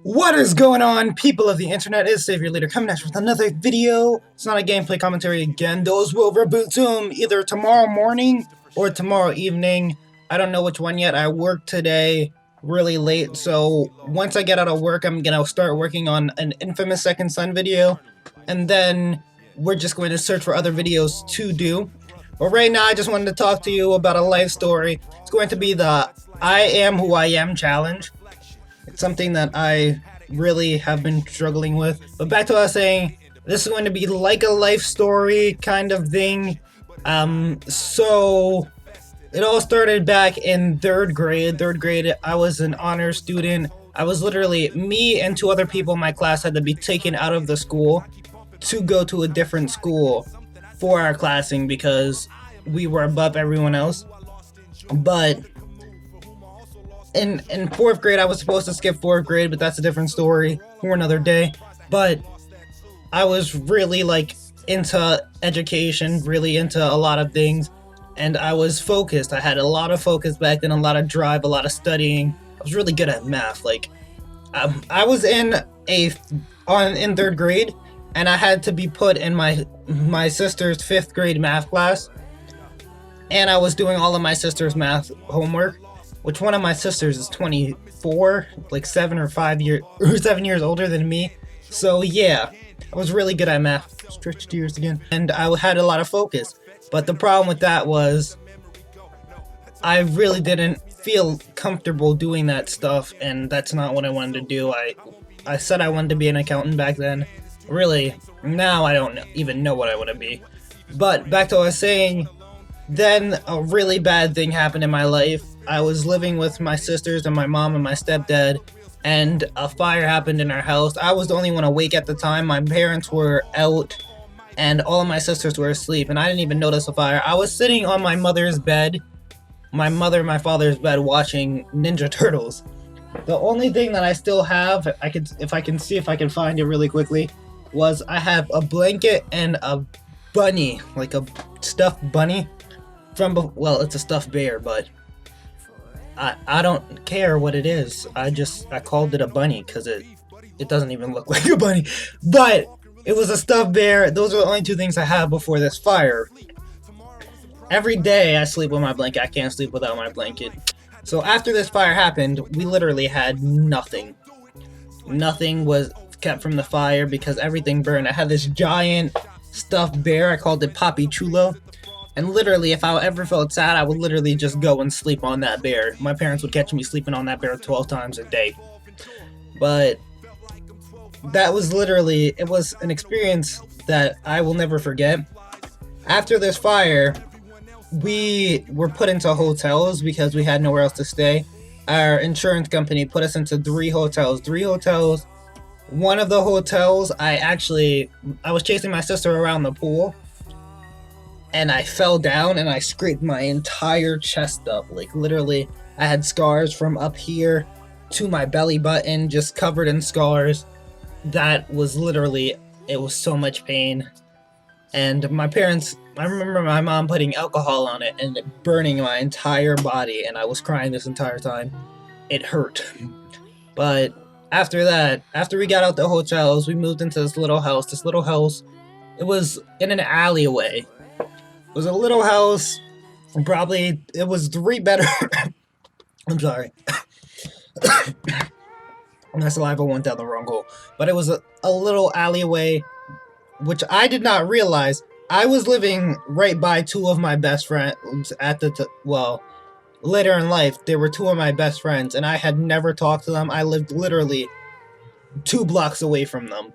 What is going on, people of the internet? It's Savior Leader coming at you with another video. It's not a gameplay commentary again. Those will reboot soon, either tomorrow morning or tomorrow evening. I don't know which one yet. I work today really late, so once I get out of work, I'm gonna start working on an Infamous Second Son video, and then we're just going to search for other videos to do. But right now, I just wanted to talk to you about a life story. It's going to be the I Am Who I Am challenge. It's something that I really have been struggling with. But back to what I was saying, this is going to be like a life story kind of thing. So it all started back in third grade. Third grade, I was an honor student. I was literally, me and two other people in my class had to be taken out of the school to go to a different school for our classing because we were above everyone else. But in 4th grade, I was supposed to skip 4th grade, but that's a different story for another day. But I was really into education, really into a lot of things, and I was focused. I had a lot of focus back then, a lot of drive, a lot of studying. I was really good at math. I was in 3rd grade, and I had to be put in my sister's 5th grade math class, and I was doing all of my sister's math homework. Which one of my sisters is 24, 7 years older than me. So yeah, I was really good at math. Stretched years again. And I had a lot of focus. But the problem with that was I really didn't feel comfortable doing that stuff, and that's not what I wanted to do. I said I wanted to be an accountant back then. Really, now I don't even know what I want to be. But back to what I was saying, then a really bad thing happened in my life. I was living with my sisters and my mom and my stepdad, and a fire happened in our house. I was the only one awake at the time. My parents were out, and all of my sisters were asleep, and I didn't even notice the fire. I was sitting on my mother's bed, my mother and my father's bed, watching Ninja Turtles. The only thing that I still have, if I can find it really quickly, was I have a blanket and a bunny, like a stuffed bunny well, it's a stuffed bear, but I don't care what it is. I called it a bunny because it doesn't even look like a bunny. But it was a stuffed bear. Those are the only two things I have before this fire. Every day I sleep with my blanket. I can't sleep without my blanket. So after this fire happened, we literally had nothing. Nothing was kept from the fire because everything burned. I had this giant stuffed bear. I called it Papi Chulo. And literally, if I ever felt sad, I would literally just go and sleep on that bear. My parents would catch me sleeping on that bear 12 times a day. But that was literally, it was an experience that I will never forget. After this fire, we were put into hotels because we had nowhere else to stay. Our insurance company put us into 3 hotels. 3 hotels. One of the hotels, I was chasing my sister around the pool, and I fell down and I scraped my entire chest up. Literally, I had scars from up here to my belly button, just covered in scars. That was literally, it was so much pain. And my parents, I remember my mom putting alcohol on it and it burning my entire body, and I was crying this entire time. It hurt. But after that, after we got out the hotels, we moved into this little house. This little house, it was in an alleyway. It was a little house, it was 3 bedrooms. I'm sorry. My saliva went down the wrong hole. But it was a little alleyway, which I did not realize. I was living right by 2 of my best friends later in life. They were 2 of my best friends, and I had never talked to them. I lived literally 2 blocks away from them.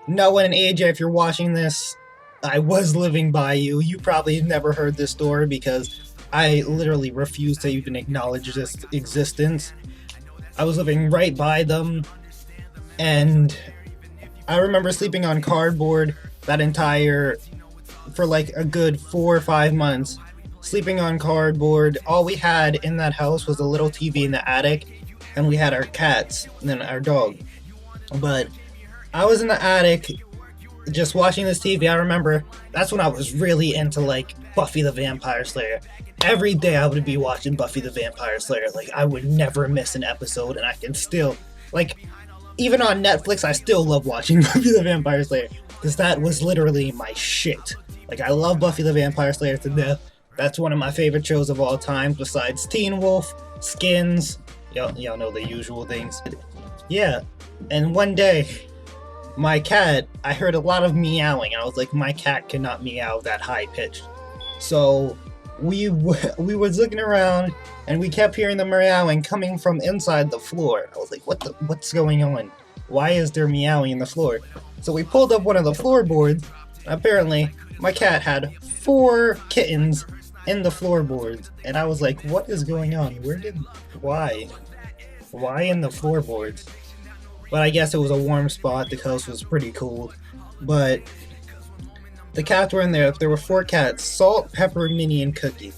Noah and AJ, if you're watching this, I was living by you. You probably never heard this story because I literally refuse to even acknowledge this existence. I was living right by them, and I remember sleeping on cardboard for a good 4 or 5 months. Sleeping on cardboard. All we had in that house was a little TV in the attic, and we had our cats and then our dog. But I was in the attic just watching this TV. I remember that's when I was really into Buffy the Vampire Slayer. Every day I would be watching Buffy the Vampire Slayer. I would never miss an episode, and I can still even on Netflix, I still love watching Buffy the Vampire Slayer because that was literally my shit. Like, I love Buffy the Vampire Slayer to death. That's one of my favorite shows of all time, besides Teen Wolf, Skins. Y'all know the usual things. Yeah, and one day, my cat, I heard a lot of meowing, and I was like, my cat cannot meow that high pitched. So we was looking around, and we kept hearing the meowing coming from inside the floor. I was like, what's going on? Why is there meowing in the floor? So we pulled up one of the floorboards. Apparently, my cat had 4 kittens in the floorboards, and I was like, what is going on? Why in the floorboards? But I guess it was a warm spot. The house was pretty cold. But the cats were in there. There were 4 cats: Salt, Pepper, Minnie, and Cookie.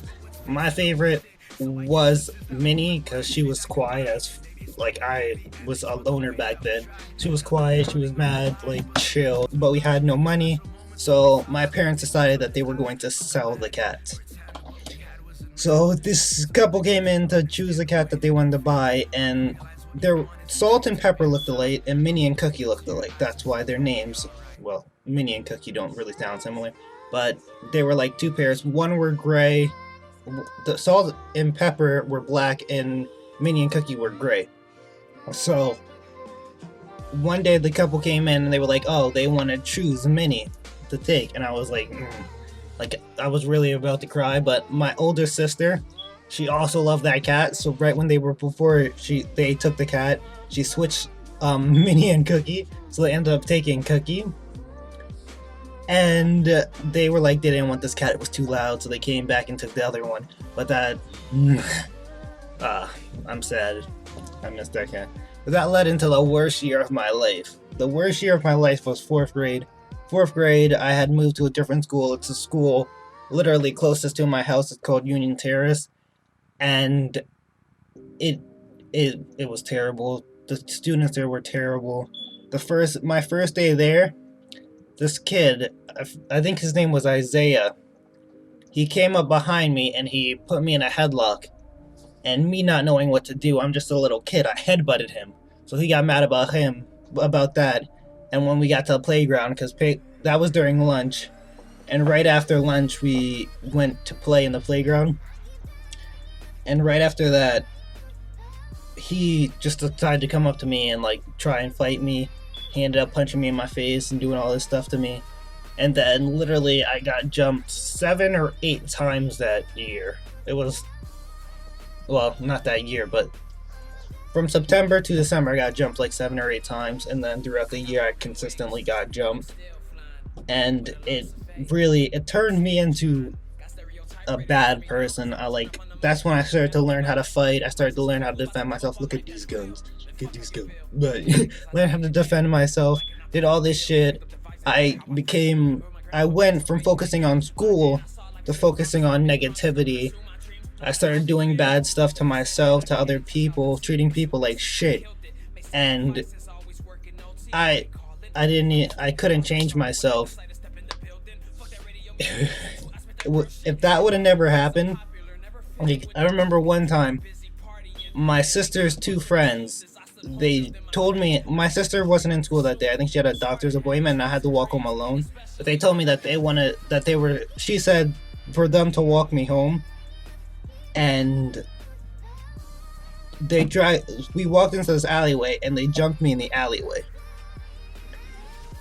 My favorite was Minnie because she was quiet as like I was a loner back then. She was quiet, she was mad, like chill. But we had no money, so my parents decided that they were going to sell the cats. So this couple came in to choose a cat that they wanted to buy, and their Salt and Pepper looked alike, and Minnie and Cookie looked alike. That's why their names, well, Minnie and Cookie don't really sound similar, but they were like 2 pairs. One were gray, the Salt and Pepper were black, and Minnie and Cookie were gray. So one day the couple came in and they were like, oh, they want to choose Minnie to take, and I was like, Like, I was really about to cry. But my older sister, she also loved that cat, so right when they took the cat, she switched Minnie and Cookie, so they ended up taking Cookie. And they were like, they didn't want this cat, it was too loud, so they came back and took the other one. But that, I'm sad. I missed that cat. But that led into the worst year of my life. The worst year of my life was 4th grade. 4th grade, I had moved to a different school. It's a school literally closest to my house. It's called Union Terrace. And it was terrible. The students there were terrible. My first day there, this kid, I think his name was Isaiah, he came up behind me and he put me in a headlock. And me not knowing what to do, I'm just a little kid, I headbutted him. So he got mad about that. And when we got to the playground, because that was during lunch, and right after lunch we went to play in the playground. And right after that, he just decided to come up to me and like try and fight me. He ended up punching me in my face and doing all this stuff to me. And then literally I got jumped 7 or 8 times that year. It was, well, not that year, but from September to December, I got jumped like 7 or 8 times, and then throughout the year, I consistently got jumped. And it turned me into a bad person. That's when I started to learn how to fight. I started to learn how to defend myself. Look at these guns. But learn how to defend myself. Did all this shit. I went from focusing on school to focusing on negativity. I started doing bad stuff to myself, to other people, treating people like shit. And I couldn't change myself. If that would have never happened, like, I remember one time, my sister's 2 friends, they told me, my sister wasn't in school that day. I think she had a doctor's appointment and I had to walk home alone. But they told me that she said for them to walk me home. And we walked into this alleyway and they jumped me in the alleyway.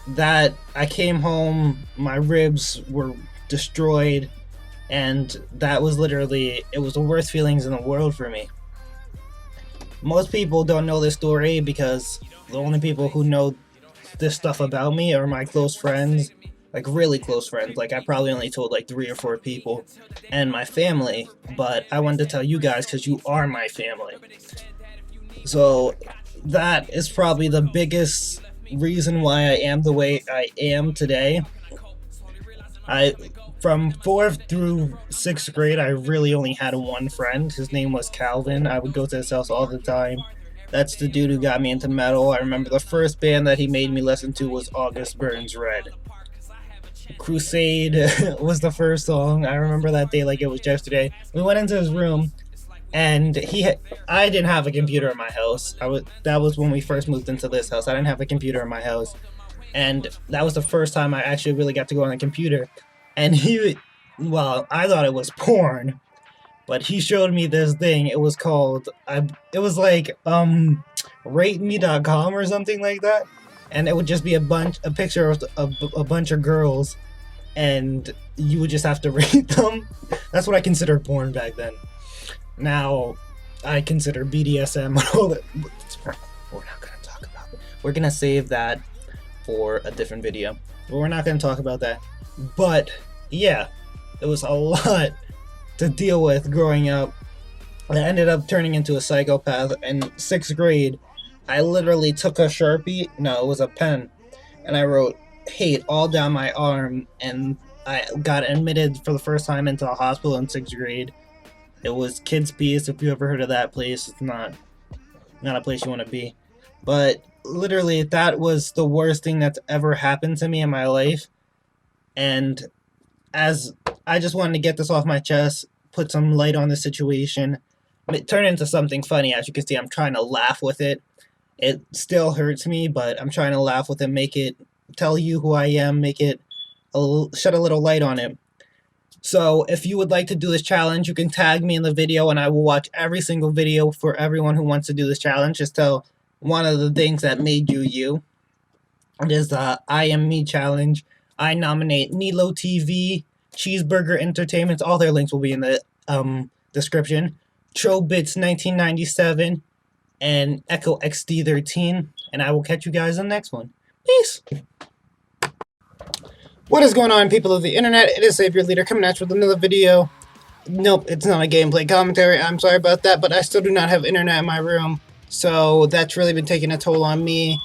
That I came home, my ribs were destroyed, and that was literally, it was the worst feelings in the world for me. Most people don't know this story because the only people who know this stuff about me are my close friends, like really close friends. Like, I probably only told like 3 or 4 people, and my family, but I wanted to tell you guys because you are my family. So that is probably the biggest reason why I am the way I am today. From 4th through 6th grade, I really only had one friend. His name was Calvin. I would go to his house all the time. That's the dude who got me into metal. I remember the first band that he made me listen to was August Burns Red. Crusade was the first song. I remember that day like it was yesterday. We went into his room, and I didn't have a computer in my house. That was when we first moved into this house. I didn't have a computer in my house, and that was the first time I actually really got to go on the computer. And well, I thought it was porn, but he showed me this thing. It was called, it was like rateme.com or something like that, and it would just be a picture of a bunch of girls, and you would just have to rate them. That's what I considered porn back then. Now, I consider BDSM and all that. We're not gonna talk about it. We're gonna save that for a different video. But we're not gonna talk about that. But yeah, it was a lot to deal with growing up. I ended up turning into a psychopath in 6th grade. I literally took a Sharpie, no, it was a pen, and I wrote hate all down my arm, and I got admitted for the first time into a hospital in 6th grade. It was Kids Peace, if you ever heard of that place. It's not a place you want to be. But literally, that was the worst thing that's ever happened to me in my life. And as I just wanted to get this off my chest, put some light on the situation, it turned into something funny. As you can see, I'm trying to laugh with it. It still hurts me, but I'm trying to laugh with it, make it tell you who I am, make it shed a little light on it. So if you would like to do this challenge, you can tag me in the video, and I will watch every single video for everyone who wants to do this challenge. Just tell one of the things that made you you. It is the I Am Me challenge. I nominate NeeloTV, Cheeseburger Entertainment. All their links will be in the description. Trobits 1997 and Echo XD13. And I will catch you guys on the next one. Peace. What is going on, people of the internet? It is Savior Leader coming at you with another video. Nope, it's not a gameplay commentary. I'm sorry about that, but I still do not have internet in my room, so that's really been taking a toll on me.